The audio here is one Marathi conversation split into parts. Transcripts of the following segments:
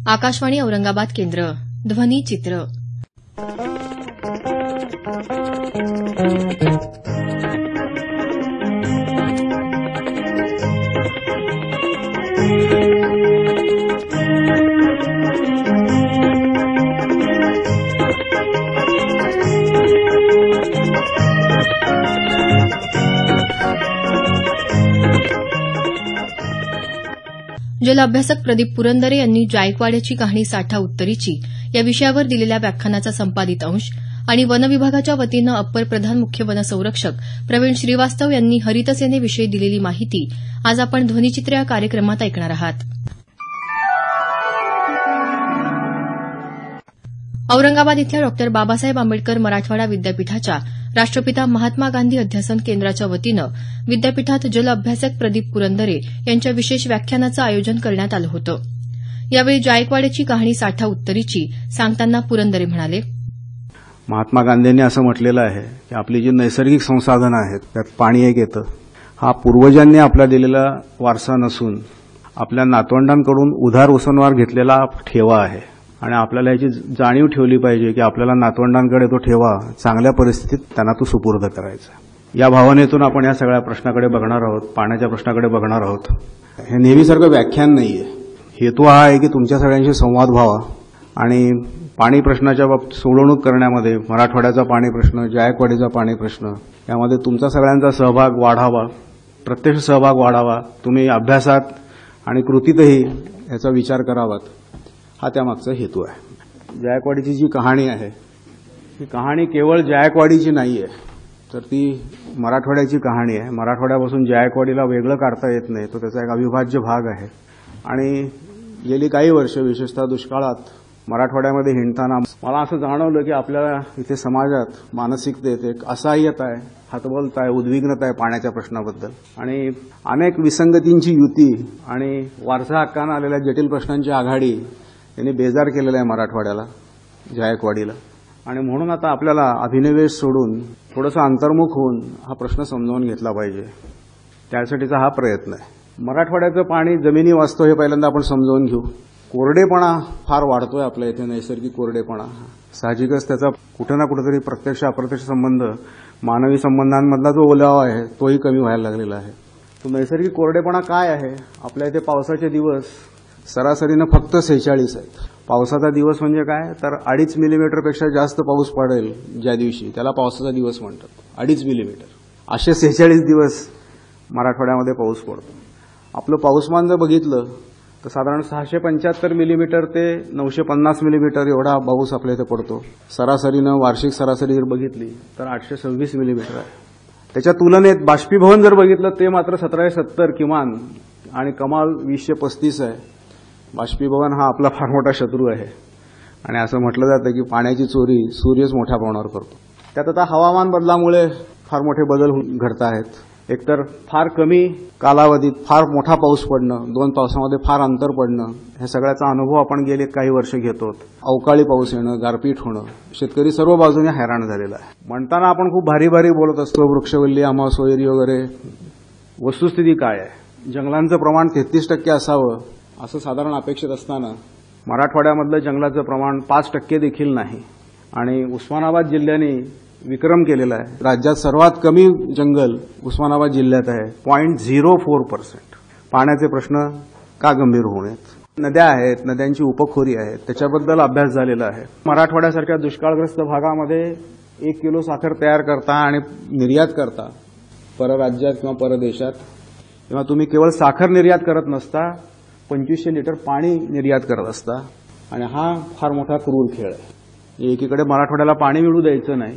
आकाशवाणी औरंगाबाद केंद्र ध्वनीचित्र जल अभ्यासक प्रदीप पुरंदरे यांनी जायकवाड्याची कहाणी साठा उत्तरीची या विषयावर दिलेल्या व्याख्यानाचा संपादित अंश आणि वन विभागाच्या वतीनं अप्पर प्रधान मुख्य वनसंरक्षक प्रवीण श्रीवास्तव यांनी हरित सेनेविषयी दिलेली माहिती आज आपण ध्वनीचित्र या कार्यक्रमात ऐकणार आहात. औरंगाबाद इथल्या डॉ बाबासाहेब आंबेडकर मराठवाडा विद्यापीठाच्या राष्ट्रपिता महात्मा गांधी अध्यासन केंद्राच्या वतीनं विद्यापीठात जल अभ्यासक प्रदीप पुरंदरे यांच्या विशेष व्याख्यानाचं आयोजन करण्यात आलं होतं. यावेळी जायकवाड्याची कहाणी साठा उत्तरीची सांगताना पुरंदरे म्हणाले, महात्मा गांधींनी असं म्हटलेलं आहे की आपली जी नैसर्गिक संसाधनं आहेत त्यात पाणी एक येतं. हा पूर्वजांनी आपला दिलेला वारसा नसून आपल्या नातवंडांकडून उधार उसनवार घेतलेला ठेवा आहे आणि आपल्याला याची जाणीव ठेवली पाहिजे की आपल्याला नातवंडांकडे तो ठेवा चांगल्या परिस्थितीत त्यांना तो सुपूर्द करायचा. या भावनेतून आपण या सगळ्या प्रश्नाकडे बघणार आहोत, पाण्याच्या प्रश्नाकडे बघणार आहोत. हे नेहमीसारखं व्याख्यान नाहीये. हेतू हा आहे की तुमच्या सगळ्यांशी संवाद व्हावा आणि पाणी प्रश्नाच्या बाबतीत सोडवणूक करण्यामध्ये मराठवाड्याचा पाणी प्रश्न, जायकवाडीचा पाणी प्रश्न यामध्ये तुमचा सगळ्यांचा सहभाग वाढावा, प्रत्यक्ष सहभाग वाढावा. तुम्ही अभ्यासात आणि कृतीतही याचा विचार करावा, हा त्यामागचा हेतू आहे. जायकवाडीची जी कहाणी आहे ही कहाणी केवळ जायकवाडीची नाहीये, तर ती मराठवाड्याची कहाणी आहे. मराठवाड्यापासून जायकवाडीला वेगळं काढता येत नाही, तो त्याचा एक अविभाज्य भाग आहे. आणि गेली काही वर्ष विशेषतः दुष्काळात मराठवाड्यामध्ये हिंडताना मला असं जाणवलं की आपल्या इथे समाजात मानसिकतेत एक असहाय्यता आहे, हतबलता आहे, उद्विग्नता आहे पाण्याच्या प्रश्नाबद्दल आणि अनेक विसंगतींची युती आणि वारसा हक्कानं आलेल्या जटिल प्रश्नांची आघाडी यांनी बेजार केलेला आहे मराठवाड्याला, जायकवाडीला. आणि म्हणून आता आपल्याला अभिनिवेश सोडून थोडंसं अंतर्मुख होऊन हा प्रश्न समजावून घेतला पाहिजे. त्यासाठीचा हा प्रयत्न आहे. मराठवाड्याचं पाणी जमिनी वाचतो हे पहिल्यांदा आपण समजावून घेऊ. कोरडेपणा फार वाढतोय आपल्या इथे, नैसर्गिक कोरडेपणा. साहजिकच त्याचा कुठं ना कुठेतरी प्रत्यक्ष अप्रत्यक्ष संबंध मानवी संबंधांमधला जो ओलावा आहे तोही कमी व्हायला लागलेला आहे. तो नैसर्गिक कोरडेपणा काय आहे? आपल्या इथे पावसाचे दिवस सरासरीनं फक्त 46 आहेत. पावसाचा दिवस म्हणजे काय, तर 2.5 मिलीमीटरपेक्षा जास्त पाऊस पडेल ज्या दिवशी त्याला पावसाचा दिवस म्हणतात. 2.5 मिलीमीटर असे 46 दिवस मराठवाड्यामध्ये पाऊस पडतो. आपलं पाऊसमान जर बघितलं तर साधारण 675 मिलीमीटर ते 950 मिलीमीटर एवढा पाऊस आपल्या इथे पडतो. सरासरीनं वार्षिक सरासरी जर बघितली तर 826 मिलीमीटर आहे. त्याच्या तुलनेत बाष्पीभवन जर बघितलं ते मात्र 1770 किमान आणि कमाल 2035 आहे. बाष्पीभवन हा आपला फार मोठा शत्रू आहे आणि असं म्हटलं जातं की पाण्याची चोरी सूर्यच मोठ्या प्रमाणावर करतो. त्यात आता हवामान बदलामुळे फार मोठे बदल घडत आहेत. एकतर फार कमी कालावधीत फार मोठा पाऊस पडणं, 2 पावसामध्ये फार अंतर पडणं, ह्या सगळ्याचा अनुभव आपण गेले काही वर्ष घेतो. अवकाळी पाऊस येणं, गारपीट होणं, शेतकरी सर्व बाजूने हैराण झालेला आहे. म्हणताना आपण खूप भारी भारी बोलत असतो, वृक्षवल्ली, आम्हा सोयरी वगैरे. वस्तुस्थिती काय आहे? जंगलांचं प्रमाण 33% असावं असं साधारण अपेक्षित असताना मराठवाड्यामधलं जंगलाचं प्रमाण 5% देखील नाही. आणि उस्मानाबाद जिल्ह्याने विक्रम केलेला आहे. राज्यात सर्वात कमी जंगल उस्मानाबाद जिल्ह्यात आहे, 0.04%. पाण्याचे प्रश्न का गंभीर होऊ नयेत? नद्या आहेत, नद्यांची उपखोरी आहे, त्याच्याबद्दल अभ्यास झालेला आहे. मराठवाड्यासारख्या दुष्काळग्रस्त भागामध्ये 1 किलो साखर तयार करता आणि निर्यात करता परराज्यात किंवा परदेशात, तेव्हा तुम्ही केवळ साखर निर्यात करत नसता, 2500 लिटर पाणी निर्यात करत असता. आणि हा फार मोठा क्रूर खेळ आहे. एकीकडे मराठवाड्याला पाणी मिळू द्यायचं नाही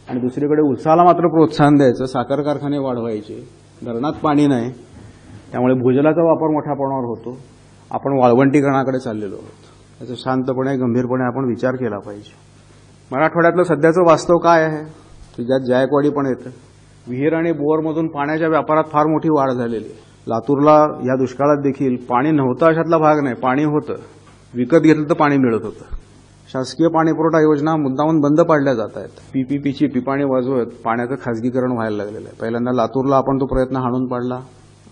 आणि दुसरीकडे उसाला मात्र प्रोत्साहन द्यायचं, साखर कारखाने वाढवायचे, धरणात पाणी नाही, त्यामुळे भूजलाचा वापर मोठ्या प्रमाणावर होतो. आपण वाळवंटीकरणाकडे चाललेलो आहोत. याचा शांतपणे गंभीरपणे आपण विचार केला पाहिजे. मराठवाड्यातलं सध्याचं वास्तव काय आहे की ज्यात जायकवाडी पण येतं. विहीर आणि बोअरमधून पाण्याच्या व्यापारात फार मोठी वाढ झालेली आहे. लातूरला या दुष्काळात देखील पाणी नव्हतं अशातला भाग नाही, पाणी होतं. विकत घेतलं तर पाणी मिळत होतं. शासकीय पाणीपुरवठा योजना मुद्दामून बंद पाडल्या जात आहेत. पीपीपीची पिपाणी वाजवत पाण्याचं खासगीकरण व्हायला लागलेलं आहे. पहिल्यांदा लातूरला आपण तो प्रयत्न हाणून पाडला,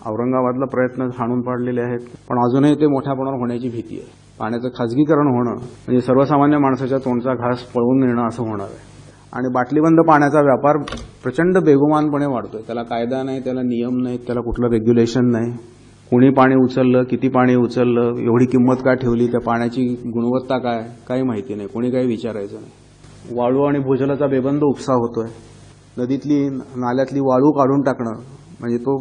औरंगाबादला प्रयत्न हाणून पाडलेले आहेत, पण अजूनही ते मोठ्या प्रमाणावर होण्याची भीती आहे. पाण्याचं खाजगीकरण होणं म्हणजे सर्वसामान्य माणसाच्या तोंडचा घास पळवून नेणं असं होणार आहे. आणि बाटलीबंद पाण्याचा व्यापार प्रचंड बेगुमानपणे वाढतोय. त्याला कायदा नाही, त्याला नियम नाही, त्याला कुठलं रेग्युलेशन नाही. कोणी पाणी उचललं, किती पाणी उचललं, एवढी किंमत का ठेवली, त्या पाण्याची गुणवत्ता काय, काही माहिती नाही, कोणी काही विचारायचं नाही. वाळू आणि भूजलाचा बेबंद उपसा होतोय. नदीतली नाल्यातली वाळू काढून टाकणं म्हणजे तो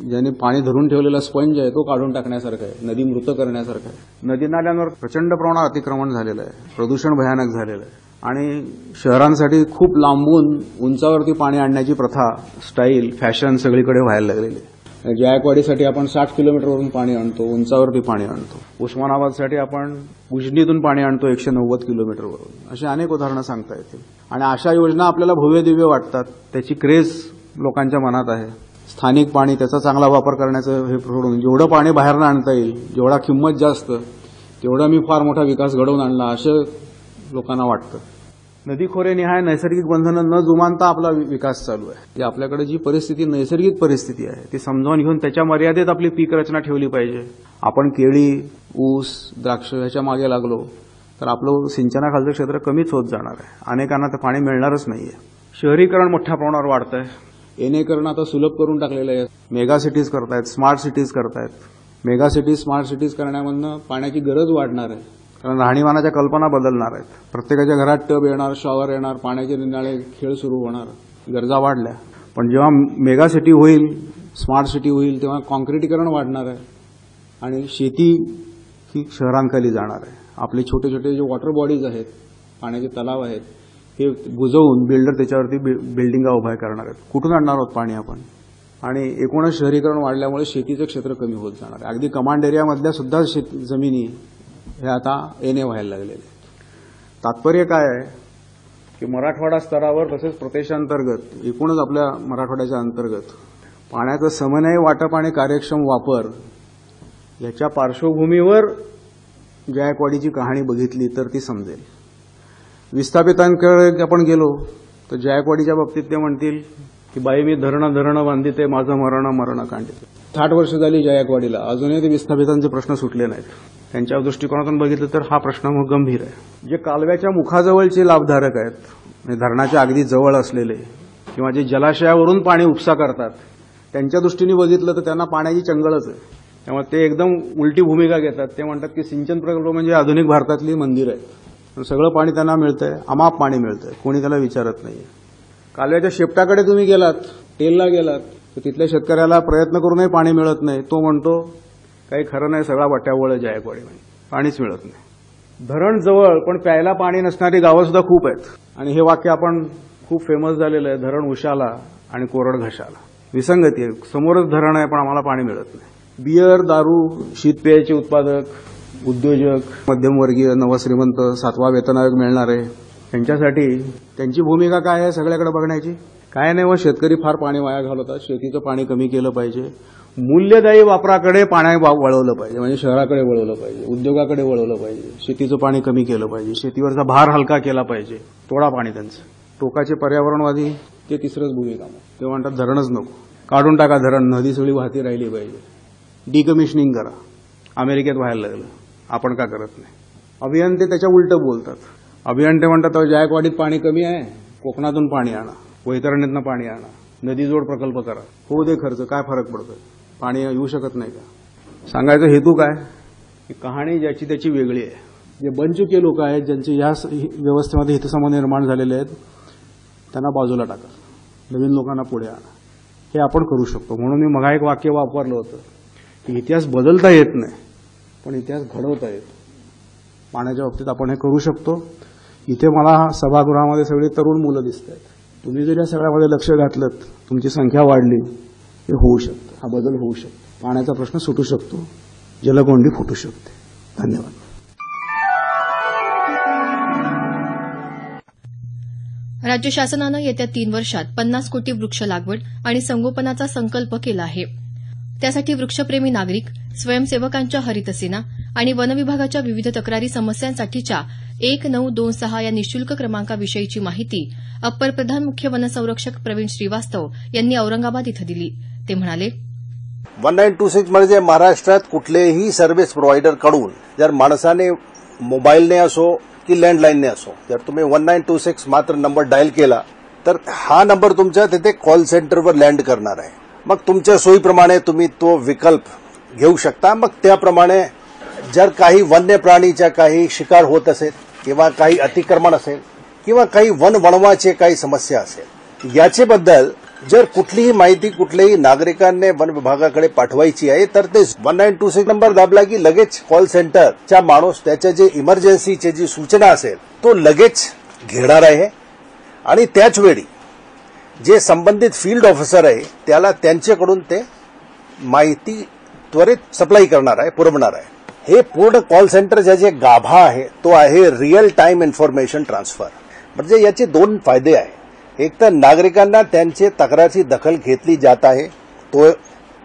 ज्याने पाणी धरून ठेवलेला स्पंज आहे तो काढून टाकण्यासारखं आहे, नदी मृत करण्यासारखं आहे. नदी नाल्यांवर प्रचंड प्रमाणात अतिक्रमण झालेलं आहे, प्रदूषण भयानक झालेलं आहे. आणि शहरांसाठी खूप लांबून उंचावरती पाणी आणण्याची प्रथा, स्टाईल, फॅशन सगळीकडे व्हायला लागलेली आहे. जायकवाडीसाठी आपण 60 किलोमीटरवरून पाणी आणतो, उंचावरती पाणी आणतो. उस्मानाबादसाठी आपण उजनीतून पाणी आणतो 190 किलोमीटरवरून. अशी अनेक उदाहरणं सांगता येतील. आणि अशा योजना आपल्याला भव्य दिव्य वाटतात, त्याची क्रेज लोकांच्या मनात आहे. स्थानिक पाणी, त्याचा चांगला वापर करण्याचं हे सोडून जेवढं पाणी बाहेरनं आणता येईल, जेवढा किंमत जास्त तेवढा मी फार मोठा विकास घडवून आणला असं लोकांना वाटतं. नदी खोरेनिहाय नैसर्गिक बंधनं न जुमानता आपला विकास चालू आहे. म्हणजे आपल्याकडे जी परिस्थिती, नैसर्गिक परिस्थिती आहे ती समजावून घेऊन त्याच्या मर्यादेत आपली पीक रचना ठेवली पाहिजे. आपण केळी, ऊस, द्राक्ष ह्याच्या मागे लागलो तर आपलं सिंचनाखालचं क्षेत्र कमीच होत जाणार आहे. अनेकांना तर पाणी मिळणारच नाहीये. शहरीकरण मोठ्या प्रमाणावर वाढतंय. येणेकरण आता सुलभ करून टाकलेलं आहे. मेगा सिटीज करतायत, स्मार्ट सिटीज करतायत. मेगा सिटीज, स्मार्ट सिटीज करण्यामधनं पाण्याची गरज वाढणार आहे, कारण राहणीमानाच्या कल्पना बदलणार आहेत. प्रत्येकाच्या घरात टब येणार, शॉवर येणार, पाण्याचे निराळे खेळ सुरू होणार, गरजा वाढल्या. पण जेव्हा मेगा सिटी होईल, स्मार्ट सिटी होईल, तेव्हा कॉन्क्रिटीकरण वाढणार आहे आणि शेती ही शहरांखाली जाणार आहे. आपले छोटे छोटे जे वॉटर बॉडीज आहेत, पाण्याचे तलाव आहेत, हे बुजवून बिल्डर त्याच्यावरती बिल्डिंगा उभ्या करणार आहेत. कुठून आणणार आहोत पाणी आपण? आणि एकूणच शहरीकरण वाढल्यामुळे शेतीचं क्षेत्र कमी होत जाणार आहे. अगदी कमांड एरियामधल्या सुद्धा जमिनी हे आता येणे व्हायला लागलेले. तात्पर्य काय आहे की मराठवाडा स्तरावर तसेच प्रदेशांतर्गत, एकूणच आपल्या मराठवाड्याच्या अंतर्गत पाण्याचं समन्वय वाटप आणि कार्यक्षम वापर याच्या पार्श्वभूमीवर जायकवाडीची कहाणी बघितली तर ती समजेल. विस्थापितांकडे आपण गेलो तर जायकवाडीच्या बाबतीत ते म्हणतील की बाई मी धरणं बांधिते, माझं मरण कांडिते. 60 वर्ष झाली जायकवाडीला, अजूनही ते विस्थापितांचे प्रश्न सुटले नाहीत. त्यांच्या दृष्टिकोनातून बघितलं तर हा प्रश्न मग गंभीर आहे. जे कालव्याच्या मुखाजवळचे लाभधारक आहेत, म्हणजे धरणाच्या अगदी जवळ असलेले किंवा जे जलाशयावरून पाणी उपसा करतात, त्यांच्या दृष्टीने बघितलं तर त्यांना पाण्याची चंगळच आहे. त्यामुळे ते एकदम उलटी भूमिका घेतात. ते म्हणतात की सिंचन प्रकल्प म्हणजे आधुनिक भारतातली मंदिर आहे, सगळं पाणी त्यांना मिळतंय, अमाप पाणी मिळतंय, कोणी त्याला विचारत नाहीये. कालव्याच्या शेपटाकडे तुम्ही गेलात, टेलला गेलात तर तिथल्या शेतकऱ्याला प्रयत्न करूनही पाणी मिळत नाही. तो म्हणतो काही खरं नाही, सगळा बट्ट्यावळ जायकवाडी, पाणीच मिळत नाही. धरण जवळ पण प्यायला पाणी नसणारी गावं सुद्धा खूप आहेत. आणि हे वाक्य आपण खूप फेमस झालेलं आहे, धरण उशाला आणि कोरड घशाला. विसंगती आहे, समोरच धरण आहे पण आम्हाला पाणी मिळत नाही. बियर, दारू, शीतपेयाचे उत्पादक, उद्योजक, मध्यमवर्गीय, नवश्रीमंत, 7वा वेतन आयोग मिळणारे, त्यांच्यासाठी त्यांची भूमिका काय आहे सगळ्याकडे बघण्याची? काय नाही, व शेतकरी फार पाणी वाया घालवतात, शेतीचं पाणी कमी केलं पाहिजे, मूल्यदायी वापराकडे पाणी वळवलं पाहिजे, म्हणजे शहराकडे वळवलं पाहिजे, उद्योगाकडे वळवलं पाहिजे, शेतीचं पाणी कमी केलं पाहिजे, शेतीवरचा भार हलका केला पाहिजे, तोडा पाणी त्यांचं. टोकाचे पर्यावरणवादी ते तिसरंच भूमिका, ते म्हणतात धरणच नको, काढून टाका धरण, नदी सगळी वाहती राहिली पाहिजे, डिकमिशनिंग करा. अमेरिकेत व्हायला लागलं, आपण का करत नाही? अभियंते त्याच्या उलटं बोलतात. अभियंते म्हणतात जायकवाडीत पाणी कमी आहे, कोकणातून पाणी आणा, वैतरणीतनं पाणी आणा, नदीजोड प्रकल्प करा, होऊ दे खर्च, काय फरक पडतोय, पाणी येऊ शकत नाही का? सांगायचा हेतू काय? की कहाणी ज्याची त्याची वेगळी आहे. जे बनचुके लोक आहेत, ज्यांचे या व्यवस्थेमध्ये हितसंबंध निर्माण झालेले आहेत, त्यांना बाजूला टाका, नवीन लोकांना पुढे आणा. हे आपण करू शकतो. म्हणून मी मगा एक वाक्य वापरलं होतं की इतिहास बदलता येत नाही पण इतिहास घडवता येतो. पाण्याच्या बाबतीत आपण हे करू शकतो. इथे मला सभागृहामध्ये सगळी तरुण मुलं दिसत आहेत. तुम्ही जर या सगळ्यामध्ये लक्ष घातलं, तुमची संख्या वाढली, हे होऊ शकतं, हा बदल होऊ शकतो, पाण्याचा प्रश्न सुटू शकतो, जलकोंडी फुटू शकते. धन्यवाद. राज्य शासनानं येत्या 3 वर्षात 50 कोटी वृक्ष लागवड आणि संगोपनाचा संकल्प केला आहे. त्यासाठी वृक्षप्रेमी नागरिक, स्वयंसेवकांच्या हरित सेना आणि वनविभागाच्या विविध तक्रारी समस्यांसाठीच्या 1926 या निःशुल्क क्रमांकाविषयीची माहिती अप्पर प्रधान मुख्य वनसंरक्षक प्रवीण श्रीवास्तव यांनी औरंगाबाद इथं दिली. ते म्हणाले, 1926 म्हणजे महाराष्ट्रात कुठलेही सर्व्हिस प्रोव्हायडर कडून जर माणसाने मोबाईलने असो की लँडलाईनने असो, जर तुम्ही 1926 मात्र नंबर डायल केला तर हा नंबर तुमच्या तिथे कॉल सेंटरवर लँड करणार आहे. मग तुमच्या सोयीप्रमाणे तुम्ही तो विकल्प घेऊ शकता. मग त्याप्रमाणे जर काही वन्य प्राणीच्या काही शिकार होत असेल किंवा काही अतिक्रमण असेल किंवा काही वनवणवाचे काही समस्या असेल, याच्याबद्दल जर कुठलीही माहिती कुठल्याही नागरिकांनी वन विभागाकडे पाठवायची आहे तर ते 1926 नंबर दाबला की लगेच कॉल सेंटरचा माणूस त्याच्या जे इमर्जन्सीची जी सूचना असेल तो लगेच घेणार आहे आणि त्याच वेळी जे संबंधित फील्ड ऑफिसर आहे त्याला त्यांच्याकडून ते माहिती त्वरित सप्लाय करणार आहे, पुरवणार आहे. हे पूर्ण कॉल सेंटरचा जे गाभा आहे तो आहे रिअल टाइम इन्फॉर्मेशन ट्रान्सफर. म्हणजे याचे दोन फायदे आहे. एक तर नागरिकांना त्यांचे तक्रारची दखल घेतली जात आहे, तो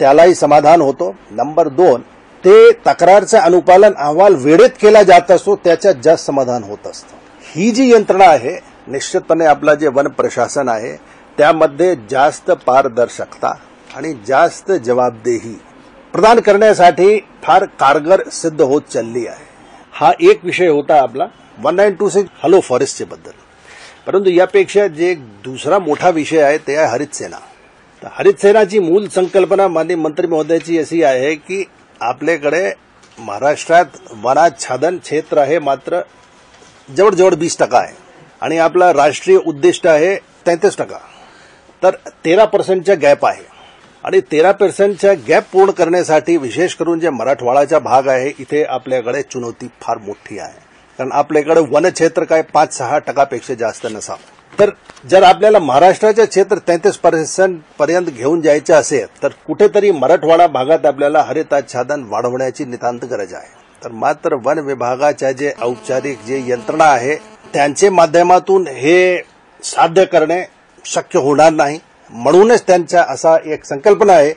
त्यालाही समाधान होतो. नंबर 2, ते तक्रारचा अनुपालन अहवाल वेळेत केला जात असतो, त्याच्यात जास्त समाधान होत असतं. ही जी यंत्रणा आहे निश्चितपणे आपला जे वन प्रशासन आहे त्यामध्ये जास्त पारदर्शकता आणि जास्त जबाबदेही प्रदान करण्यासाठी फार कारगर सिद्ध होत चालली आहे. हा एक विषय होता आपला 1926 हॅलो फॉरेस्टचे बद्दल. परंतु यापेक्षा जे दुसरा मोठा विषय आहे ते आहे हरित सेना. तर हरित सेनाची मूल संकल्पना माननीय मंत्री महोदयाची अशी आहे की आपल्याकडे महाराष्ट्रात वनाच्छादन क्षेत्र आहे मात्र जवळजवळ 20% आहे आणि आपला राष्ट्रीय उद्दिष्ट आहे 33%. तर 13% गॅप आहे आणि 13% गॅप पूर्ण करण्यासाठी विशेष करून जे मराठवाडाचा भाग आहे इथे आपल्याकडे चुनौती फार मोठी आहे. कारण आपल्याकडे वनक्षेत्र काय 5-6% पेक्षा जास्त नसावं. तर जर आपल्याला महाराष्ट्राचे क्षेत्र 33% पर्यंत घेऊन जायचे असेल तर कुठेतरी मराठवाडा भागात आपल्याला हरिताच्छादन वाढवण्याची नितांत गरज आहे. तर मात्र वन विभागाच्या जे औपचारिक जे यंत्रणा आहे त्यांच्या माध्यमातून हे साध्य करणे शक्य होणार नाही. म्हणूनच त्यांच्या असा एक संकल्पना आहे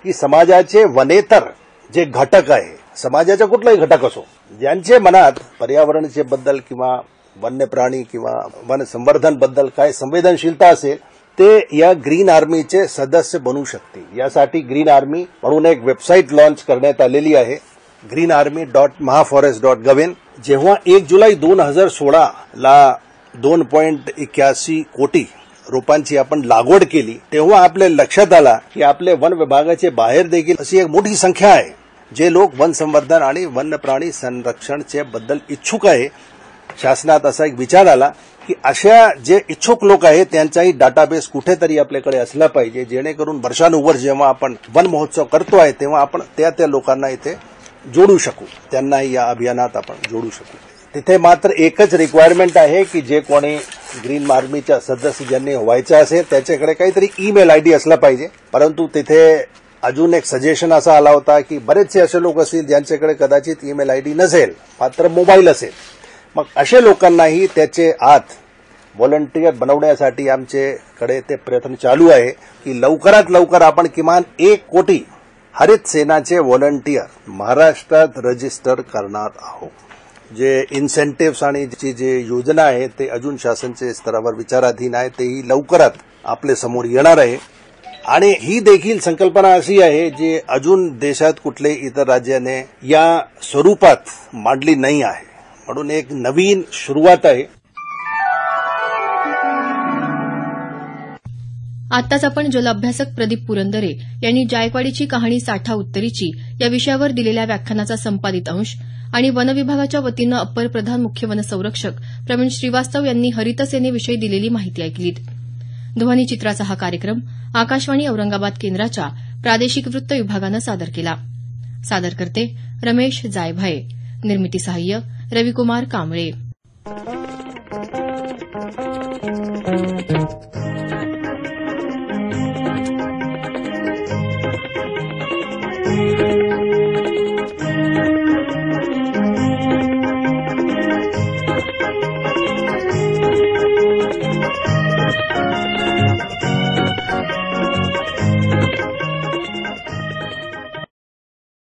की समाजाचे वनेतर जे घटक आहे, समाजाचा कुठलाही घटक असो, ज्यांचे मनात पर्यावरणाचे बद्दल किंवा वन्य प्राणी किंवा वन संवर्धन बद्दल काय संवेदनशीलता असेल ते या ग्रीन आर्मीचे सदस्य बनू शकतील. यासाठी ग्रीन आर्मी म्हणून एक वेबसाईट लॉन्च करण्यात आलेली आहे, greenarmy.mahaforest.gov. जेव्हा 1 जुलै 2016 ला 2.81 कोटी रोपांची आपण लागवड केली तेव्हा आपल्या लक्षात आला की आपले वन विभागाचे बाहेर देखील अशी एक मोठी संख्या आहे जे लोक वन संवर्धन आणि वन्य प्राणी संरक्षणचे बद्दल इच्छुक आहे. शासनात असा एक विचार आला की अशा जे इच्छुक लोक आहेत त्यांचाही डाटाबेस कुठेतरी आपल्याकडे असला पाहिजे, जेणेकरून वर्षानुवर्ष जेव्हा आपण वन महोत्सव करतो आहे तेव्हा आपण त्या लोकांना इथे जोडू शकू, त्यांनाही या अभियानात आपण जोडू शकू. तिथे मात्र एकच रिक्वायरमेंट आहे की जे कोणी ग्रीन आर्मीच्या सदस्य ज्यांनी व्हायचं असेल त्याच्याकडे काहीतरी ईमेल आयडी असला पाहिजे. परंतु तिथे अजून एक सजेशन असा आला होता की बरेचसे असे लोक असतील ज्यांच्याकडे कदाचित ईमेल आयडी नसेल मात्र मोबाईल असेल. मग अशा लोकांनाही त्याचे आत व्हॉलंटियर बनवण्यासाठी आमच्याकडे ते प्रयत्न चालू आहे की लवकरात लवकर आपण किमान 1 कोटी हरित सेनाचे व्हॉलंटियर महाराष्ट्रात रजिस्टर करणार आहोत. जे इन्सेंटिव्ह आणि जे योजना आहे ते अजून शासनच्या स्तरावर विचाराधीन आहे, तेही लवकरात आपल्या समोर येणार आहे. आणि ही देखील संकल्पना अशी आहे जी अजून देशात कुठल्याही इतर राज्याने या स्वरूपात मांडली नाही आहे, म्हणून एक नवीन सुरुवात आहे. आत्ताच आपण जलअभ्यासक प्रदीप पुरंदरे यांनी जायकवाडीची कहाणी साठा उत्तरीची या विषयावर दिलेल्या व्याख्यानाचा संपादित अंश आणि वन विभागाच्या वतीनं अप्पर प्रधान मुख्य वनसंरक्षक प्रवीण श्रीवास्तव यांनी हरित सेनेविषयी दिलेली माहिती ऐकलीत. ध्वनिचित्राचा हा कार्यक्रम आकाशवाणी औरंगाबाद केंद्राच्या प्रादेशिक वृत्त विभागानं सादर केला. सादरकर्ते रमेश जायभाये. निर्मिती सहाय्य रविकुमार कांबळे.